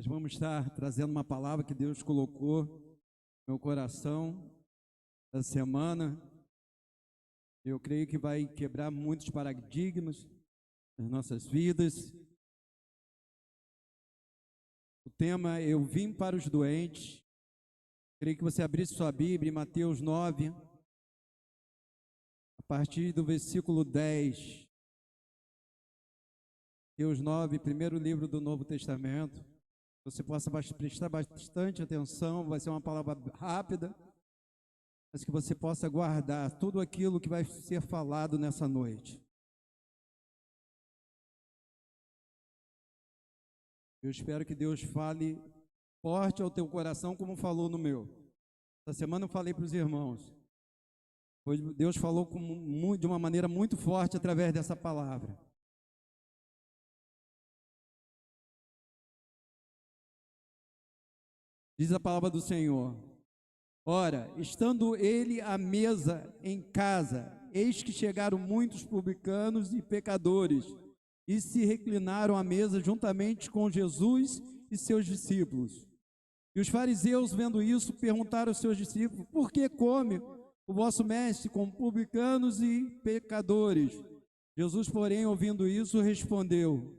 Nós vamos estar trazendo uma palavra que Deus colocou no meu coração essa semana. Eu creio que vai quebrar muitos paradigmas nas nossas vidas. O tema é: Eu vim para os doentes. Creio que você abrisse sua Bíblia em Mateus 9, a partir do versículo 10. Mateus 9, primeiro livro do Novo Testamento. Você possa prestar bastante atenção, vai ser uma palavra rápida, mas que você possa guardar tudo aquilo que vai ser falado nessa noite. Eu espero que Deus fale forte ao teu coração, como falou no meu. Essa semana eu falei para os irmãos. Deus falou de uma maneira muito forte através dessa palavra. Diz a palavra do Senhor: Ora, estando ele à mesa em casa, eis que chegaram muitos publicanos e pecadores, e se reclinaram à mesa juntamente com Jesus e seus discípulos. E os fariseus, vendo isso, perguntaram aos seus discípulos: Por que come o vosso mestre com publicanos e pecadores? Jesus, porém, ouvindo isso, respondeu: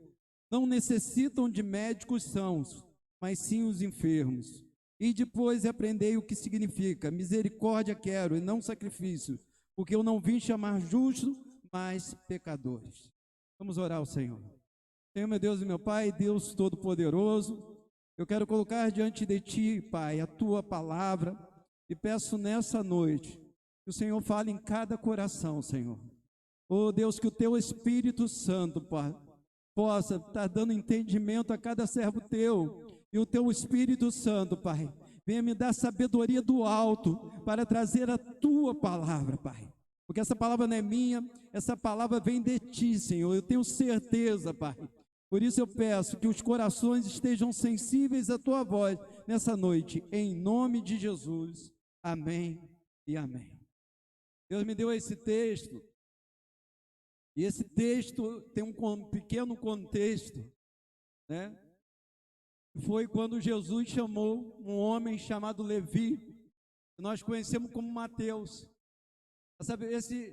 Não necessitam de médicos sãos, mas sim os enfermos. E depois aprendei o que significa: misericórdia quero e não sacrifício, porque eu não vim chamar justos, mas pecadores. Vamos orar ao Senhor. Senhor, meu Deus e meu Pai, Deus Todo-Poderoso, eu quero colocar diante de Ti, Pai, a Tua palavra, e peço nessa noite que o Senhor fale em cada coração, Senhor. Oh Deus, que o Teu Espírito Santo, Pai, possa estar dando entendimento a cada servo Teu, e o Teu Espírito Santo, Pai, venha me dar sabedoria do alto para trazer a Tua palavra, Pai. Porque essa palavra não é minha, essa palavra vem de Ti, Senhor. Eu tenho certeza, Pai. Por isso eu peço que os corações estejam sensíveis à Tua voz nessa noite, em nome de Jesus. Amém e amém. Deus me deu esse texto, e esse texto tem um pequeno contexto, né? Foi quando Jesus chamou um homem chamado Levi, que nós conhecemos como Mateus.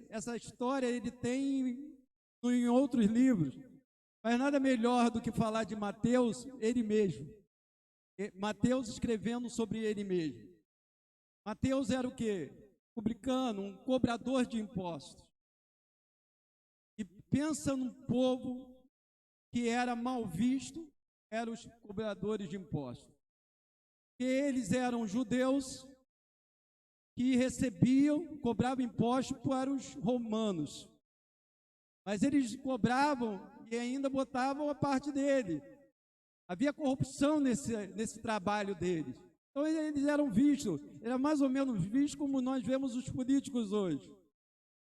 Essa história ele tem em outros livros, mas nada melhor do que falar de Mateus, ele mesmo. Mateus escrevendo sobre ele mesmo. Mateus era o quê? Publicano, um cobrador de impostos. E pensa num povo que era mal visto, eram os cobradores de impostos. Eles eram judeus que cobravam impostos para os romanos. Mas eles cobravam e ainda botavam a parte dele. Havia corrupção nesse trabalho deles. Então eles eram vistos, era mais ou menos visto como nós vemos os políticos hoje,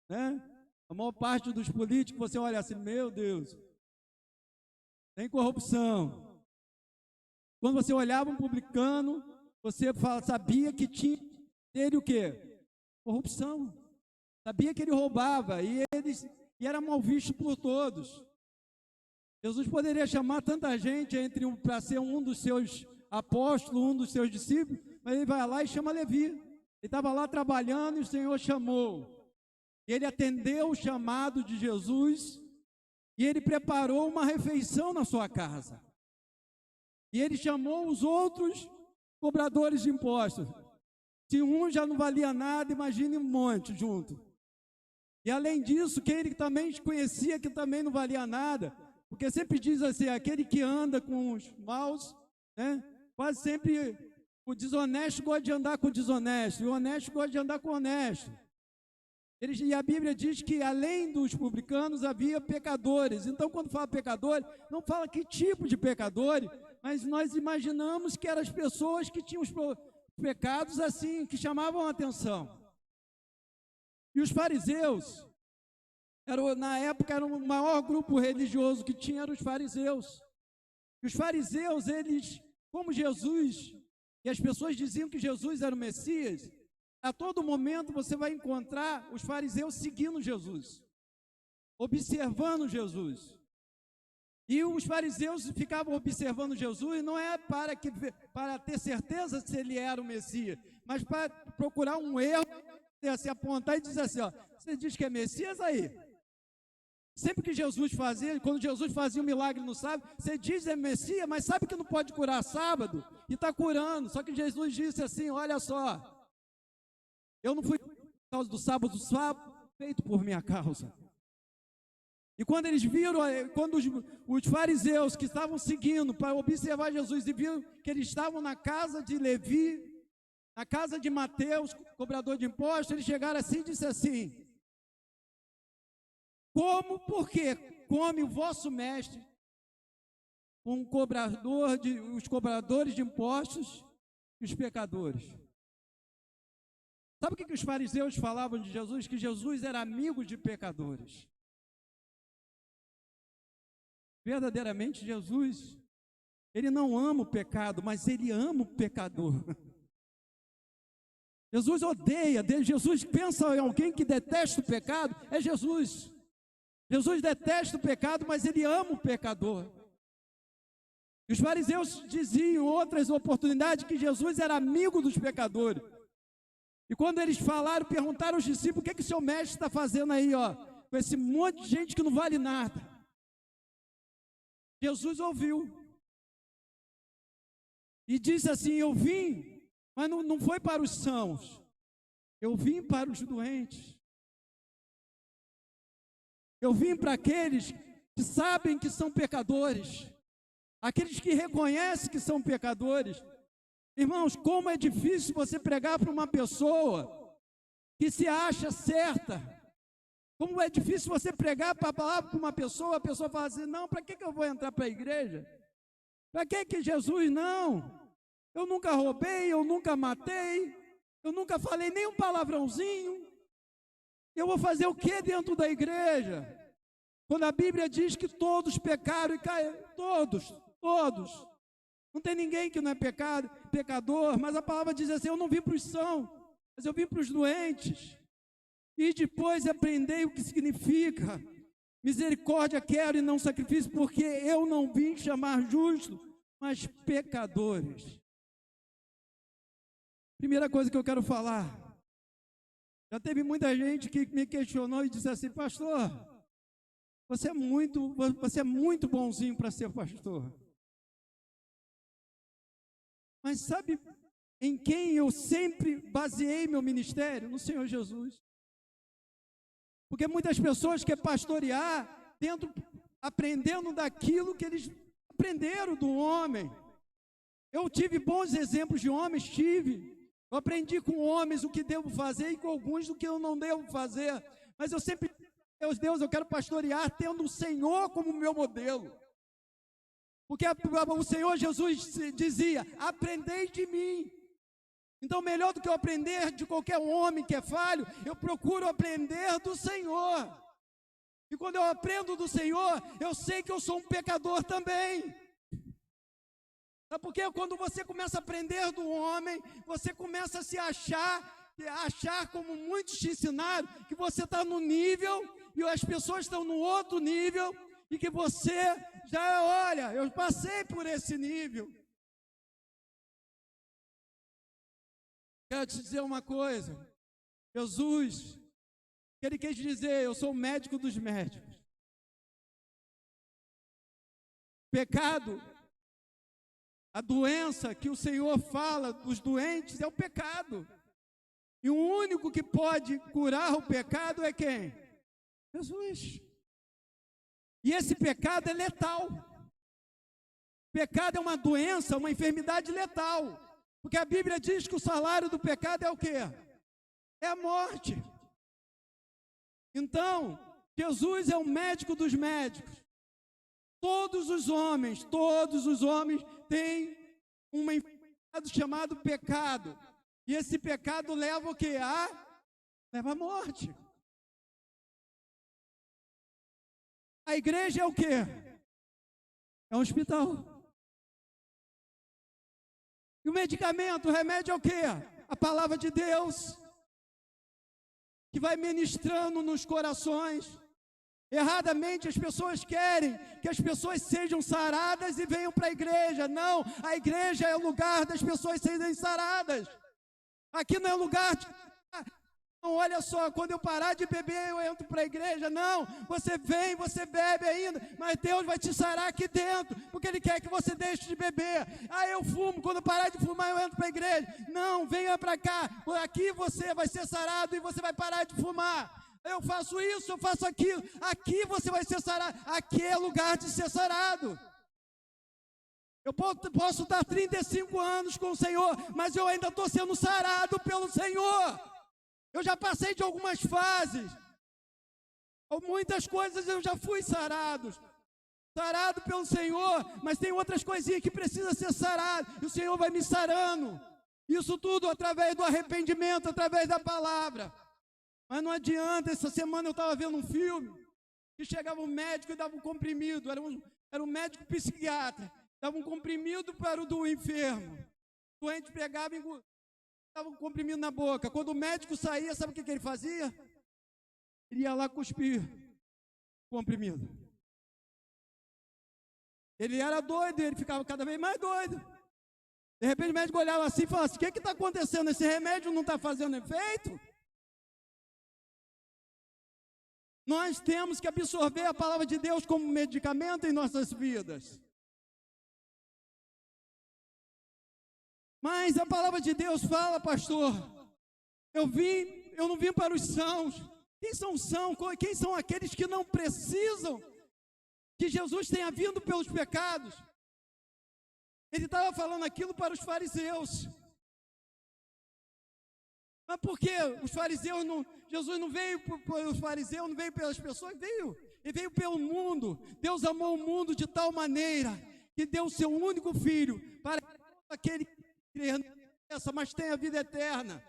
né? A maior parte dos políticos, você olha assim, meu Deus, tem corrupção. Quando você olhava um publicano, você sabia que tinha nele o quê? Corrupção. Sabia que ele roubava e era mal visto por todos. Jesus poderia chamar tanta gente para ser um dos seus apóstolos, um dos seus discípulos, mas ele vai lá e chama Levi. Ele estava lá trabalhando e o Senhor chamou. E ele atendeu o chamado de Jesus e ele preparou uma refeição na sua casa. E ele chamou os outros cobradores de impostos. Se um já não valia nada, imagine um monte junto. E além disso, quem ele também conhecia que também não valia nada, porque sempre diz assim, aquele que anda com os maus, né? Quase sempre o desonesto gosta de andar com o desonesto, e o honesto gosta de andar com o honesto. E a Bíblia diz que além dos publicanos havia pecadores. Então quando fala pecadores, não fala que tipo de pecadores, mas nós imaginamos que eram as pessoas que tinham os pecados assim, que chamavam a atenção. E os fariseus, na época, era o maior grupo religioso que tinha, eram os fariseus. E os fariseus, eles, como Jesus, e as pessoas diziam que Jesus era o Messias, a todo momento você vai encontrar os fariseus seguindo Jesus, observando Jesus. E os fariseus ficavam observando Jesus, não é para ter certeza se ele era o Messias, mas para procurar um erro, se apontar e dizer assim, ó, você diz que é Messias aí? Sempre que Jesus fazia, quando Jesus fazia um milagre no sábado, você diz é Messias, mas sabe que não pode curar sábado? E está curando, só que Jesus disse assim, olha só, eu não fui por causa do sábado feito por minha causa. E quando eles viram, quando os fariseus que estavam seguindo para observar Jesus e viram que eles estavam na casa de Levi, na casa de Mateus, cobrador de impostos, eles chegaram assim e disseram assim, como, por quê? Come o vosso mestre com os cobradores de impostos e os pecadores. Sabe o que os fariseus falavam de Jesus? Que Jesus era amigo de pecadores. Verdadeiramente, Jesus, ele não ama o pecado, mas ele ama o pecador. Jesus odeia, Jesus pensa em alguém que detesta o pecado, é Jesus. Jesus detesta o pecado, mas ele ama o pecador. E os fariseus diziam em outras oportunidades que Jesus era amigo dos pecadores. E quando eles falaram, perguntaram aos discípulos, o que o seu mestre está fazendo aí, ó, com esse monte de gente que não vale nada? Jesus ouviu e disse assim, eu vim, mas não foi para os sãos, eu vim para os doentes. Eu vim para aqueles que sabem que são pecadores, aqueles que reconhecem que são pecadores. Irmãos, como é difícil você pregar para uma pessoa que se acha certa. Como é difícil você pregar para a palavra para uma pessoa, a pessoa fala assim, não, para que eu vou entrar para a igreja? Para que Jesus não? Eu nunca roubei, eu nunca matei, eu nunca falei nem um palavrãozinho. Eu vou fazer o que dentro da igreja? Quando a Bíblia diz que todos pecaram e caíram, todos. Não tem ninguém que não é pecador, mas a palavra diz assim, eu não vim para os sãos, mas eu vim para os doentes. E depois aprendei o que significa misericórdia quero e não sacrifício, porque eu não vim chamar justos, mas pecadores. Primeira coisa que eu quero falar, já teve muita gente que me questionou e disse assim, pastor, você é muito bonzinho para ser pastor. Mas sabe em quem eu sempre baseei meu ministério? No Senhor Jesus. Porque muitas pessoas querem pastorear aprendendo daquilo que eles aprenderam do homem. Eu tive bons exemplos de homens, eu aprendi com homens o que devo fazer e com alguns o que eu não devo fazer. Mas eu sempre, Deus, eu quero pastorear tendo o Senhor como meu modelo. Porque o Senhor Jesus dizia, aprendei de mim. Então, melhor do que eu aprender de qualquer homem que é falho, eu procuro aprender do Senhor. E quando eu aprendo do Senhor, eu sei que eu sou um pecador também. Sabe por quê? Quando você começa a aprender do homem, você começa a se achar como muitos te ensinaram, que você está no nível e as pessoas estão no outro nível, e que você olha, eu passei por esse nível. Quero te dizer uma coisa, Jesus, que ele quis dizer, eu sou o médico dos médicos. Pecado, a doença que o Senhor fala dos doentes é o pecado. E o único que pode curar o pecado é quem? Jesus. E esse pecado é letal. Pecado é uma doença, uma enfermidade letal. Porque a Bíblia diz que o salário do pecado é o quê? É a morte. Então, Jesus é o médico dos médicos. Todos os homens têm uma enfermidade chamada pecado. E esse pecado leva o quê? Leva à morte. A igreja é o quê? É um hospital. E o medicamento, o remédio é o quê? A palavra de Deus, que vai ministrando nos corações. Erradamente as pessoas querem que as pessoas sejam saradas e venham para a igreja. Não, a igreja é o lugar das pessoas serem saradas. Aqui não é lugar de... Não, olha só, quando eu parar de beber, eu entro para a igreja. Não, você vem, você bebe ainda, mas Deus vai te sarar aqui dentro, porque Ele quer que você deixe de beber. Ah, eu fumo, quando eu parar de fumar, eu entro para a igreja. Não, venha para cá, aqui você vai ser sarado e você vai parar de fumar. Eu faço isso, eu faço aquilo. Aqui você vai ser sarado. Aqui é lugar de ser sarado. Eu posso estar 35 anos com o Senhor, mas eu ainda estou sendo sarado pelo Senhor. Eu já passei de algumas fases. Muitas coisas eu já fui sarado pelo Senhor, mas tem outras coisinhas que precisam ser sarado. E o Senhor vai me sarando. Isso tudo através do arrependimento, através da palavra. Mas não adianta. Essa semana eu estava vendo um filme que chegava um médico e dava um comprimido. Era um médico psiquiatra. Dava um comprimido para o do enfermo. O doente pegava e dava um comprimido na boca. Quando o médico saía, sabe o que ele fazia? Ele ia lá cuspir o comprimido. Ele era doido, ele ficava cada vez mais doido. De repente o médico olhava assim e falava assim: o que está acontecendo? Esse remédio não está fazendo efeito? Nós temos que absorver a palavra de Deus como medicamento em nossas vidas. Mas a palavra de Deus fala, pastor, eu não vim para os sãos. Quem são aqueles que não precisam que Jesus tenha vindo pelos pecados? Ele estava falando aquilo para os fariseus. Mas por que os fariseus não... Jesus não veio pelos fariseus, não veio pelas pessoas, ele veio pelo mundo. Deus amou o mundo de tal maneira que deu o seu único filho para aquele que crê nessa, mas tem a vida eterna.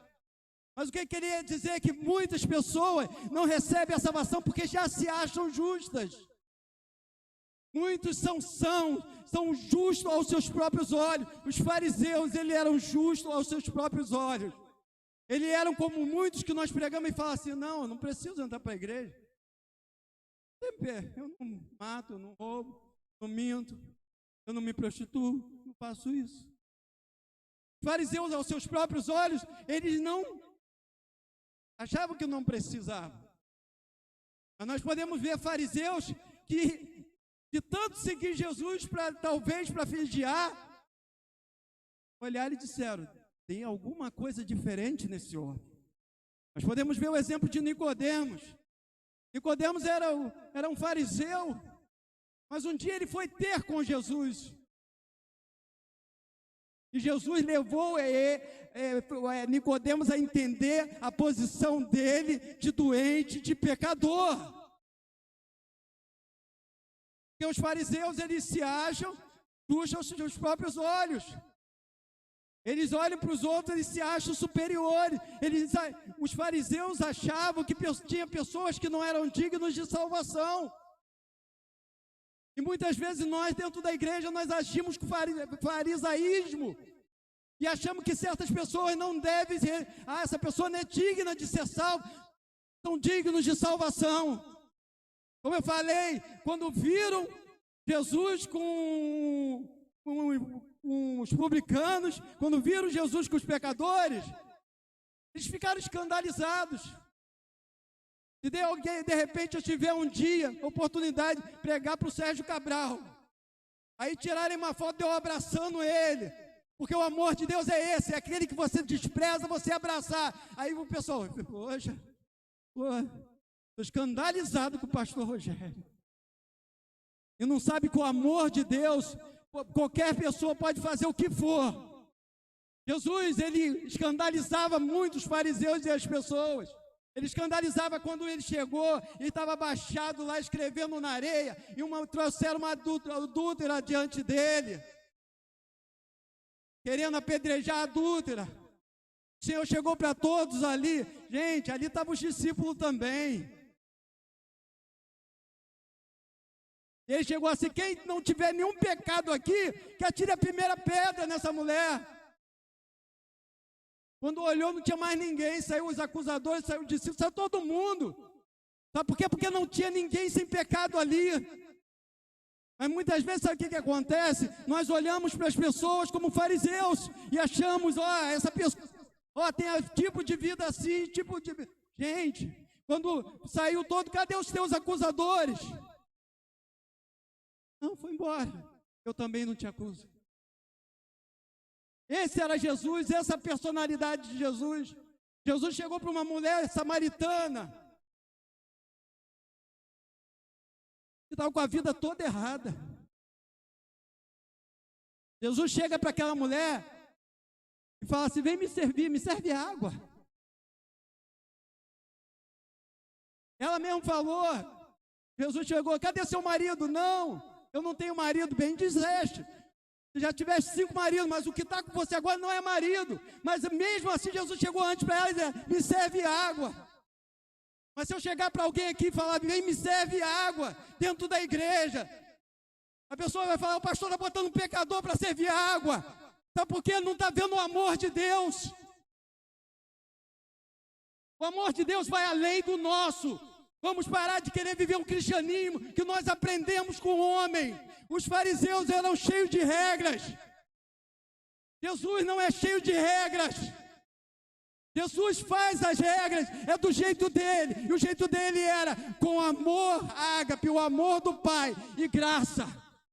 Mas o que ele queria dizer é que muitas pessoas não recebem a salvação porque já se acham justas. Muitos são justos aos seus próprios olhos. Os fariseus, eles eram justos aos seus próprios olhos. Eles eram como muitos que nós pregamos e falam assim: não, eu não preciso entrar para a igreja. Eu não mato, eu não roubo, não minto, eu não me prostituo, não faço isso. Os fariseus, aos seus próprios olhos, eles não achavam que não precisavam. Mas nós podemos ver fariseus que, de tanto seguir Jesus, talvez para vigiar, olharam e disseram: tem alguma coisa diferente nesse homem. Nós podemos ver o exemplo de Nicodemos. Nicodemos era um fariseu, mas um dia ele foi ter com Jesus. E Jesus levou Nicodemos a entender a posição dele de doente, de pecador. Porque os fariseus, eles se acham justos aos seus próprios olhos. Eles olham para os outros, eles se acham superiores. Os fariseus achavam que tinha pessoas que não eram dignas de salvação. E muitas vezes nós, dentro da igreja, nós agimos com farisaísmo. E achamos que certas pessoas não devem ser... essa pessoa não é digna de ser salva. São dignos de salvação. Como eu falei, quando viram Jesus com os publicanos, quando viram Jesus com os pecadores, eles ficaram escandalizados. Se de repente eu tiver um dia, oportunidade de pregar para o Sérgio Cabral, aí tirarem uma foto de eu abraçando ele, porque o amor de Deus é esse, é aquele que você despreza, você abraçar. Aí o pessoal, poxa, estou escandalizado com o pastor Rogério. E não sabe que o amor de Deus, qualquer pessoa pode fazer o que for. Jesus, ele escandalizava muito os fariseus e as pessoas. Ele escandalizava quando ele chegou e estava abaixado lá escrevendo na areia e trouxeram uma adúltera diante dele, querendo apedrejar a adúltera. O Senhor chegou para todos ali. Gente, ali estavam os discípulos também. Ele chegou assim: quem não tiver nenhum pecado aqui, que atire a primeira pedra nessa mulher. Quando olhou, não tinha mais ninguém. Saiu os acusadores, saiu o discípulo, saiu todo mundo. Sabe por quê? Porque não tinha ninguém sem pecado ali. Mas muitas vezes, sabe o que acontece? Nós olhamos para as pessoas como fariseus e achamos, essa pessoa, tem tipo de vida assim, tipo de... Gente, quando saiu todo, cadê os teus acusadores? Não, foi embora. Eu também não te acuso. Esse era Jesus, essa personalidade de Jesus. Jesus chegou para uma mulher samaritana que estava com a vida toda errada. Jesus chega para aquela mulher e fala assim: vem me servir, me serve água. Ela mesmo falou, Jesus chegou: cadê seu marido? Não, eu não tenho marido. Bem disseste, se já tivesse 5 maridos, mas o que está com você agora não é marido. Mas mesmo assim Jesus chegou antes para ela e disse: me serve água. Mas se eu chegar para alguém aqui e falar: vem me serve água dentro da igreja, a pessoa vai falar: o pastor está botando um pecador para servir água. Sabe por quê? Não está vendo o amor de Deus. O amor de Deus vai além do nosso. Vamos parar de querer viver um cristianismo que nós aprendemos com o homem. Os fariseus eram cheios de regras. Jesus não é cheio de regras. Jesus faz as regras, é do jeito dele. E o jeito dele era com amor, ágape, o amor do Pai e graça.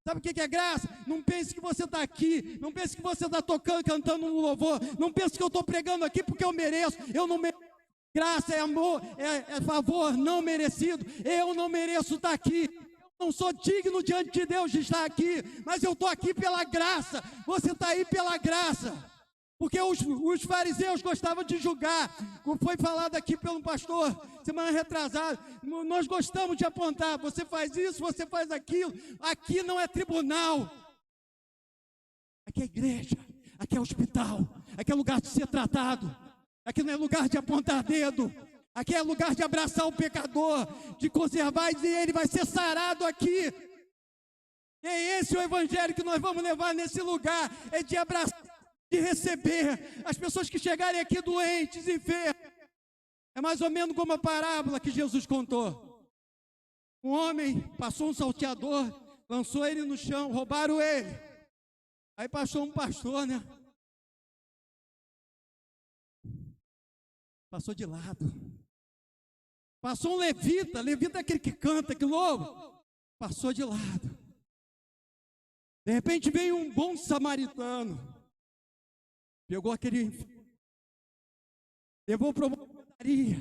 Sabe o que é graça? Não pense que você está aqui, não pense que você está tocando, cantando um louvor, não pense que eu estou pregando aqui porque eu mereço. Eu não mereço. Graça é amor, é favor não merecido. Eu não mereço estar aqui, eu não sou digno diante de Deus de estar aqui, mas eu estou aqui pela graça. Você está aí pela graça, porque os fariseus gostavam de julgar, como foi falado aqui pelo pastor semana retrasada. Nós gostamos de apontar: você faz isso, você faz aquilo. Aqui não é tribunal, aqui é igreja, aqui é hospital, aqui é lugar de ser tratado. Aqui não é lugar de apontar dedo. Aqui é lugar de abraçar o pecador, de conservar e dizer: ele vai ser sarado aqui. E é esse o evangelho que nós vamos levar nesse lugar. É de abraçar, de receber as pessoas que chegarem aqui doentes, enfermos. É mais ou menos como a parábola que Jesus contou. Um homem passou um salteador, lançou ele no chão, roubaram ele. Aí passou um pastor, né? Passou de lado. Passou um levita é aquele que canta, que louva. Passou de lado. De repente veio um bom samaritano. Pegou aquele, levou para uma hospedaria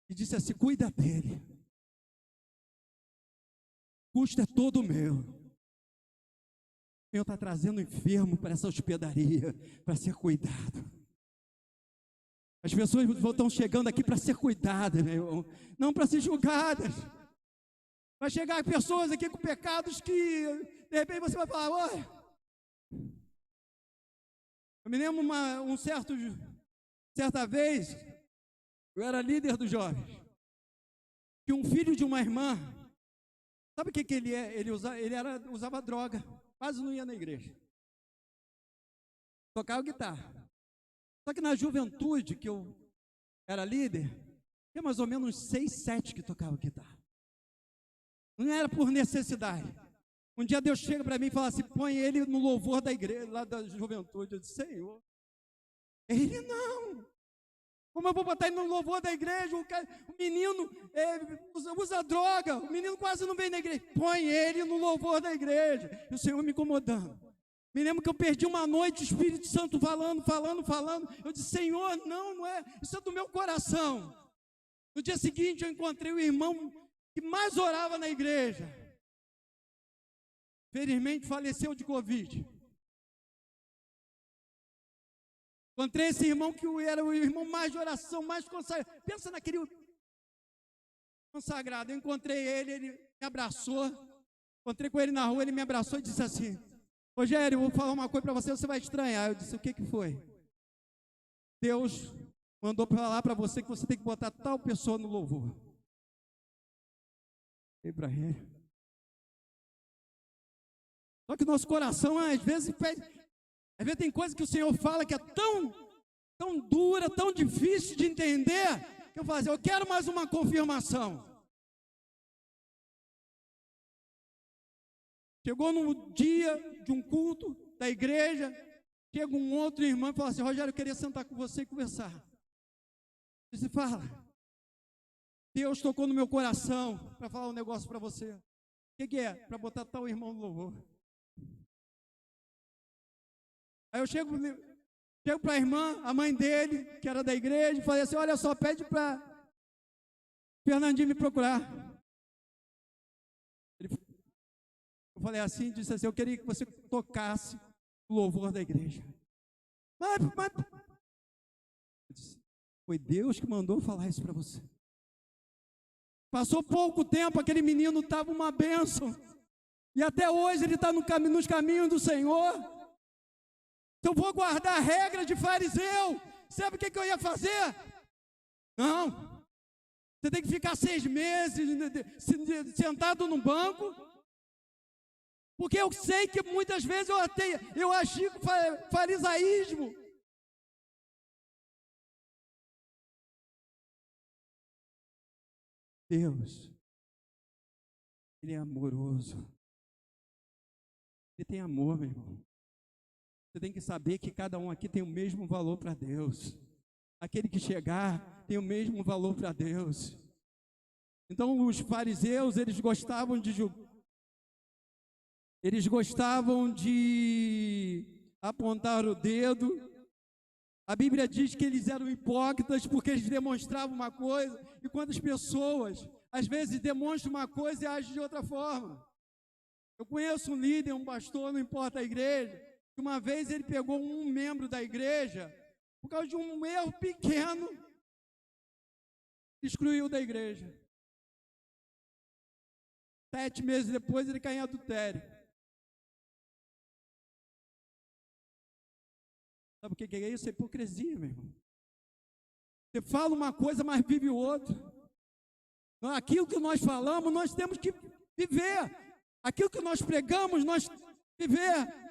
e disse assim: cuida dele. O custo é todo meu. O Senhor está trazendo enfermo para essa hospedaria, para ser cuidado. As pessoas estão chegando aqui para ser cuidadas, meu irmão, não para ser julgadas. Vai chegar pessoas aqui com pecados que, de repente, você vai falar: olha. Eu me lembro certa vez, eu era líder dos jovens, que um filho de uma irmã, sabe o que ele é? Ele usava droga, quase não ia na igreja. Tocava guitarra. Só que na juventude que eu era líder, tinha mais ou menos 6, 7 que tocavam guitarra. Não era por necessidade. Um dia Deus chega para mim e fala assim: põe ele no louvor da igreja, lá da juventude. Eu disse: Senhor. Ele: não. Como eu vou botar ele no louvor da igreja? O menino usa droga, o menino quase não vem na igreja. Põe ele no louvor da igreja. E o Senhor me incomodando. Me lembro que eu perdi uma noite, o Espírito Santo falando. Eu disse: Senhor, não é, isso é do meu coração. No dia seguinte eu encontrei o irmão que mais orava na igreja. Felizmente faleceu de Covid. Encontrei esse irmão que era o irmão mais de oração, mais consagrado. Pensa naquele consagrado. Eu encontrei ele me abraçou. Encontrei com ele na rua, ele me abraçou e disse assim: Rogério, eu vou falar uma coisa para você, você vai estranhar. Eu disse: o que foi? Deus mandou falar para você que você tem que botar tal pessoa no louvor. E para ele. Só que nosso coração, às vezes tem coisa que o Senhor fala que é tão dura, tão difícil de entender, que eu falo assim: eu quero mais uma confirmação. Chegou no dia de um culto da igreja, chega um outro irmão e fala assim: Rogério, eu queria sentar com você e conversar. E você fala: Deus tocou no meu coração para falar um negócio para você. O que é? Para botar tal irmão no louvor. Aí eu chego para a irmã, a mãe dele, que era da igreja, e falei assim: olha só, pede para Fernandinho me procurar. Eu falei assim, disse assim: eu queria que você tocasse o louvor da igreja. Mas eu disse: foi Deus que mandou falar isso para você. Passou pouco tempo, aquele menino estava uma bênção, e até hoje ele está nos caminhos do Senhor. Se eu vou guardar a regra de fariseu, sabe o que eu ia fazer? Não, você tem que ficar 6 meses sentado no banco, porque eu sei que muitas vezes eu agi com farisaísmo. Deus, Ele é amoroso, Ele tem amor, meu irmão. Você tem que saber que cada um aqui tem o mesmo valor para Deus. Aquele que chegar tem o mesmo valor para Deus. Então os fariseus, eles gostavam de apontar o dedo. A Bíblia diz que eles eram hipócritas porque eles demonstravam uma coisa, e quando as pessoas, às vezes, demonstram uma coisa e agem de outra forma. Eu conheço um líder, um pastor, não importa a igreja, que uma vez ele pegou um membro da igreja, por causa de um erro pequeno, excluiu da igreja. 7 meses depois ele caiu em adultério. Sabe o que é isso? É hipocrisia, meu irmão. Você fala uma coisa, mas vive outra. Aquilo que nós falamos, nós temos que viver. Aquilo que nós pregamos, nós temos que viver.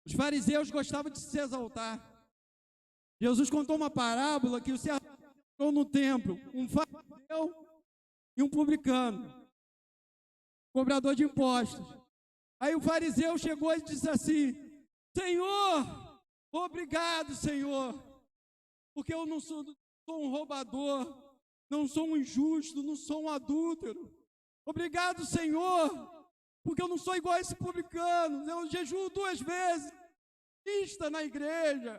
Os fariseus gostavam de se exaltar. Jesus contou uma parábola que o servo entrou no templo, um fariseu e um publicano, cobrador de impostos. Aí o fariseu chegou e disse assim: Senhor, obrigado, Senhor, porque eu não sou um roubador, não sou um injusto, não sou um adúltero. Obrigado, Senhor, porque eu não sou igual a esse publicano, eu jejuo 2 vezes, está na igreja.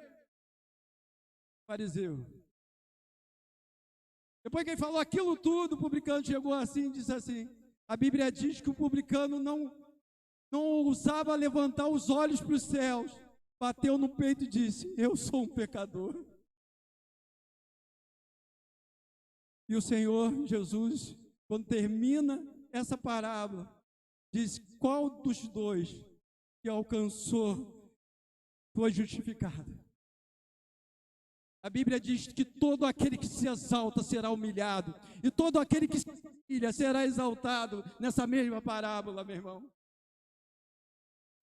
Fariseu. Depois que ele falou aquilo tudo, o publicano chegou assim e disse assim: a Bíblia diz que o publicano não ousava levantar os olhos para os céus, bateu no peito e disse: eu sou um pecador. E o Senhor Jesus, quando termina essa parábola, diz: qual dos dois que alcançou foi justificado? A Bíblia diz que todo aquele que se exalta será humilhado, e todo aquele que se humilha será exaltado nessa mesma parábola, meu irmão.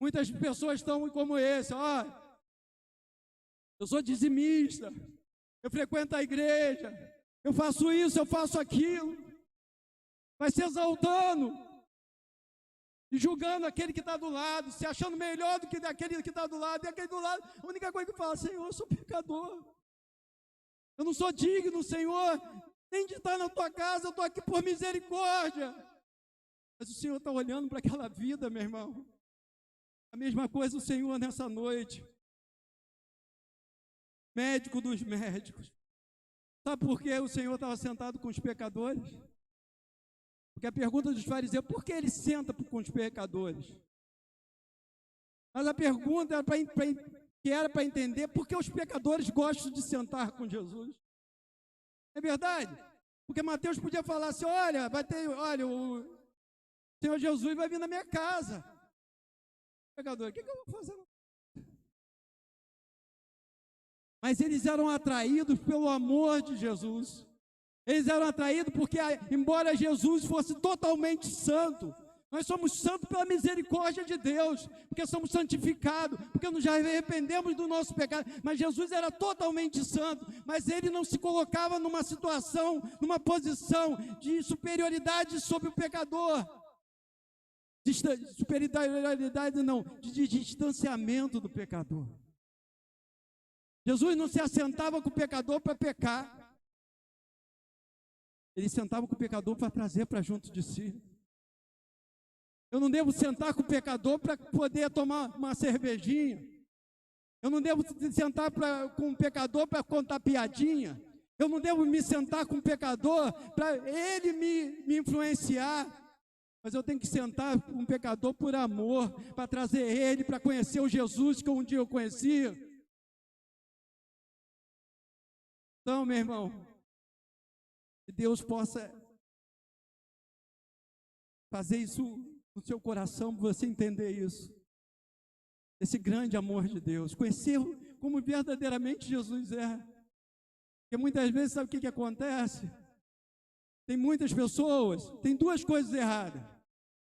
Muitas pessoas estão como esse: eu sou dizimista, eu frequento a igreja, eu faço isso, eu faço aquilo. Vai se exaltando e julgando aquele que está do lado, se achando melhor do que aquele que está do lado, e aquele do lado, a única coisa que fala: Senhor, eu sou pecador. Eu não sou digno, Senhor, nem de estar na tua casa, eu estou aqui por misericórdia. Mas o Senhor está olhando para aquela vida, meu irmão. A mesma coisa o Senhor nessa noite. Médico dos médicos. Sabe por que o Senhor estava sentado com os pecadores? Porque a pergunta dos fariseus: por que ele senta com os pecadores? Mas a pergunta era para entender por que os pecadores gostam de sentar com Jesus. É verdade? Porque Mateus podia falar assim: olha, o Senhor Jesus vai vir na minha casa. Pecador, o que eu vou fazer? Mas eles eram atraídos pelo amor de Jesus. Eles eram atraídos porque, embora Jesus fosse totalmente santo, Nós somos santos pela misericórdia de Deus, porque somos santificados, porque nos arrependemos do nosso pecado. Mas Jesus era totalmente santo, mas ele não se colocava numa situação, numa posição de superioridade sobre o pecador. De superioridade não, de distanciamento do pecador. Jesus não se assentava com o pecador para pecar. Ele sentava com o pecador para trazer para junto de si. Eu não devo sentar com o pecador para poder tomar uma cervejinha. Eu não devo sentar com o pecador para contar piadinha. Eu não devo me sentar com o pecador para ele me influenciar. Mas eu tenho que sentar com o pecador por amor, para trazer ele, para conhecer o Jesus que um dia eu conhecia. Então, meu irmão, que Deus possa fazer isso no seu coração, para você entender isso. Esse grande amor de Deus. Conhecer como verdadeiramente Jesus é. Porque muitas vezes, sabe o que acontece? Tem muitas pessoas, tem duas coisas erradas.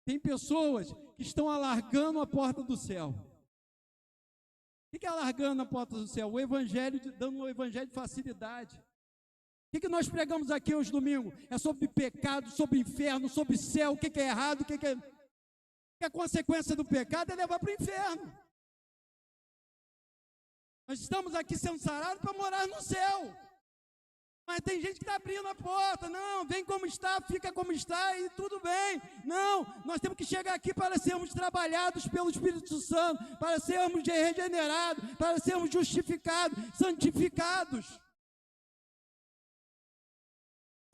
Tem pessoas que estão alargando a porta do céu. O que é alargando a porta do céu? O evangelho, dando o evangelho de facilidade. O que nós pregamos aqui hoje domingo? É sobre pecado, sobre inferno, sobre céu, o que é errado, o que é... a consequência do pecado é levar para o inferno. Nós estamos aqui sendo sarados para morar no céu. Mas tem gente que está abrindo a porta. Não, vem como está, fica como está e tudo bem. Não, nós temos que chegar aqui para sermos trabalhados pelo Espírito Santo, para sermos regenerados, para sermos justificados, santificados.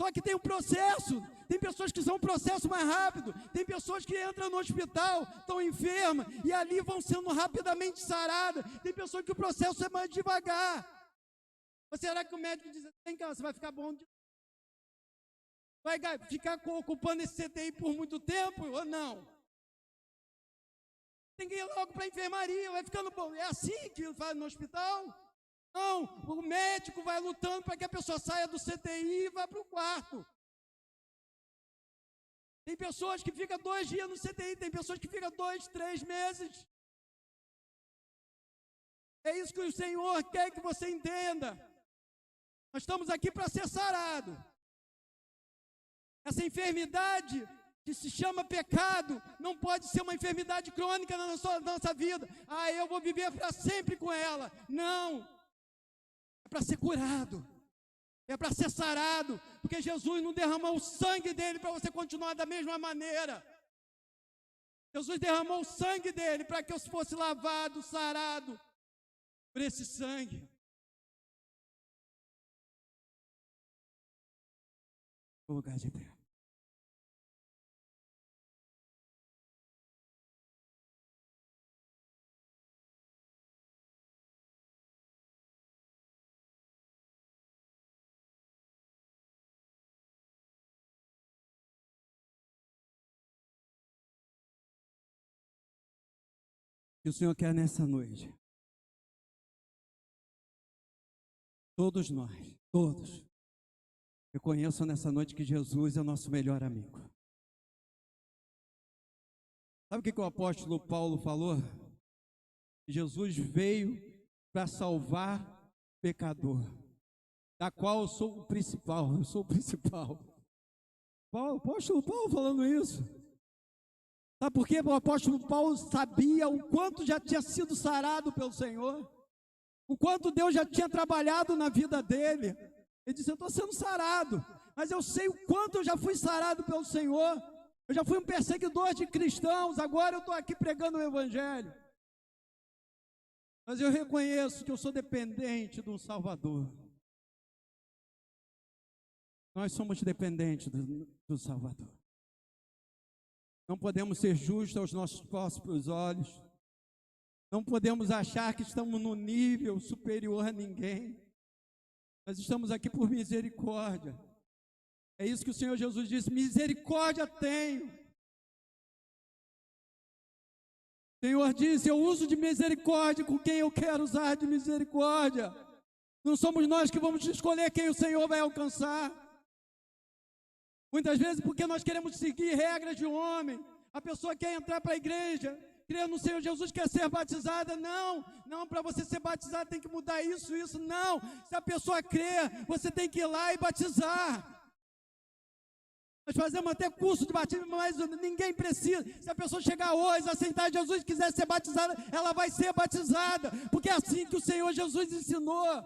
Só que tem um processo. Tem pessoas que são um processo mais rápido. Tem pessoas que entram no hospital, estão enfermas e ali vão sendo rapidamente saradas. Tem pessoas que o processo é mais devagar. Ou será que o médico diz, vem cá, você vai ficar bom? Vai ficar ocupando esse CTI por muito tempo ou não? Tem que ir logo para a enfermaria, vai ficando bom. É assim que faz no hospital? Não, o médico vai lutando para que a pessoa saia do CTI e vá para o quarto. Tem pessoas que ficam 2 dias no CTI, tem pessoas que ficam 2, 3 meses. É isso que o Senhor quer que você entenda. Nós estamos aqui para ser sarado. Essa enfermidade que se chama pecado não pode ser uma enfermidade crônica na nossa vida. Ah, eu vou viver para sempre com ela. Não. É para ser curado. É para ser sarado. Porque Jesus não derramou o sangue dele para você continuar da mesma maneira. Jesus derramou o sangue dele para que eu fosse lavado, sarado por esse sangue. O lugar de pé. Que o Senhor quer nessa noite. Todos nós, todos, reconheçam nessa noite que Jesus é o nosso melhor amigo. Sabe o que o apóstolo Paulo falou? Jesus veio para salvar pecador, da qual eu sou o principal, eu sou o principal. O apóstolo Paulo falando isso. Sabe por quê? O apóstolo Paulo sabia o quanto já tinha sido sarado pelo Senhor, o quanto Deus já tinha trabalhado na vida dele. Ele disse, eu estou sendo sarado, mas eu sei o quanto eu já fui sarado pelo Senhor. Eu já fui um perseguidor de cristãos, agora eu estou aqui pregando o Evangelho. Mas eu reconheço que eu sou dependente de um Salvador. Nós somos dependentes do Salvador. Não podemos ser justos aos nossos próprios olhos. Não podemos achar que estamos no nível superior a ninguém. Nós estamos aqui por misericórdia. É isso que o Senhor Jesus disse, misericórdia tenho. O Senhor disse, eu uso de misericórdia com quem eu quero usar de misericórdia. Não somos nós que vamos escolher quem o Senhor vai alcançar. Muitas vezes porque nós queremos seguir regras de homem, A pessoa quer entrar para a igreja, crer no Senhor Jesus, quer ser batizada. Não, para você ser batizado tem que mudar isso. Não, se a pessoa crer, você tem que ir lá e batizar. Nós fazemos até curso de batismo, mas ninguém precisa. Se a pessoa chegar hoje, aceitar Jesus e quiser ser batizada, ela vai ser batizada, porque é assim que o Senhor Jesus ensinou.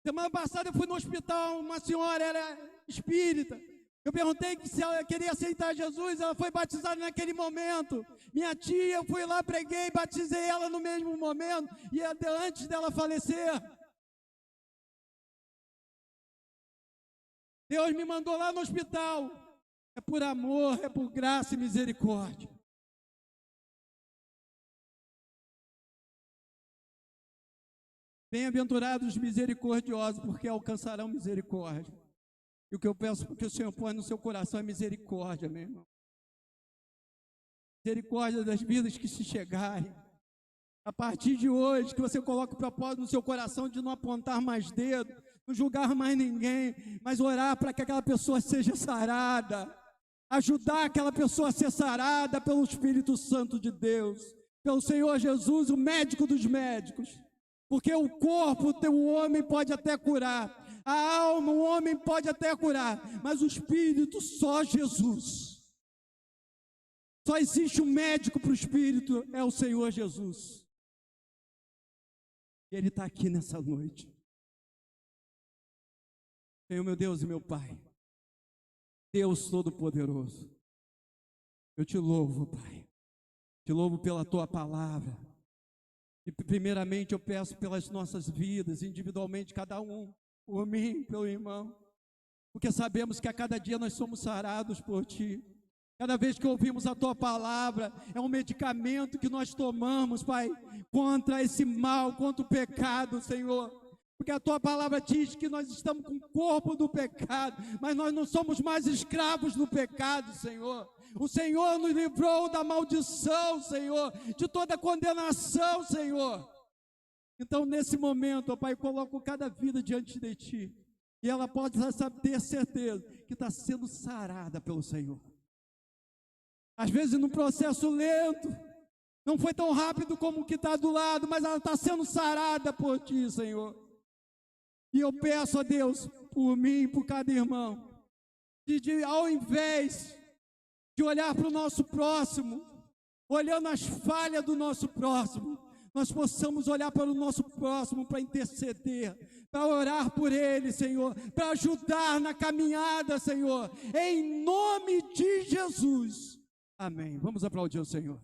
Semana passada eu fui no hospital, uma senhora era espírita. Eu perguntei se ela queria aceitar Jesus, ela foi batizada naquele momento. Minha tia, eu fui lá, preguei, batizei ela no mesmo momento, e até antes dela falecer. Deus me mandou lá no hospital. É por amor, é por graça e misericórdia. Bem-aventurados os misericordiosos, porque alcançarão misericórdia. E o que eu peço que o Senhor põe no seu coração é misericórdia, meu irmão. Misericórdia das vidas que se chegarem. A partir de hoje, que você coloque o propósito no seu coração de não apontar mais dedo, não julgar mais ninguém, mas orar para que aquela pessoa seja sarada. Ajudar aquela pessoa a ser sarada pelo Espírito Santo de Deus, pelo Senhor Jesus, o médico dos médicos. Porque o corpo do homem pode até curar, a alma, o homem pode até curar, mas o Espírito, só Jesus. Só existe um médico para o Espírito, é o Senhor Jesus. E Ele está aqui nessa noite. Senhor, meu Deus e meu Pai, Deus Todo-Poderoso, eu te louvo, Pai, te louvo pela Tua Palavra. E primeiramente eu peço pelas nossas vidas, individualmente, cada um, por mim, pelo irmão, porque sabemos que a cada dia nós somos sarados por Ti. Cada vez que ouvimos a Tua Palavra, é um medicamento que nós tomamos, Pai, contra esse mal, contra o pecado, Senhor. Porque a Tua Palavra diz que nós estamos com o corpo do pecado, mas nós não somos mais escravos do pecado, Senhor. O Senhor nos livrou da maldição, Senhor, de toda condenação, Senhor. Então, nesse momento, ó Pai, coloco cada vida diante de Ti, e ela pode ter certeza que está sendo sarada pelo Senhor. Às vezes, num processo lento, não foi tão rápido como o que está do lado, mas ela está sendo sarada por Ti, Senhor. E eu peço a Deus, por mim e por cada irmão, ao invés de olhar para o nosso próximo, olhando as falhas do nosso próximo, nós possamos olhar para o nosso próximo para interceder, para orar por ele, Senhor, para ajudar na caminhada, Senhor, em nome de Jesus. Amém. Vamos aplaudir o Senhor.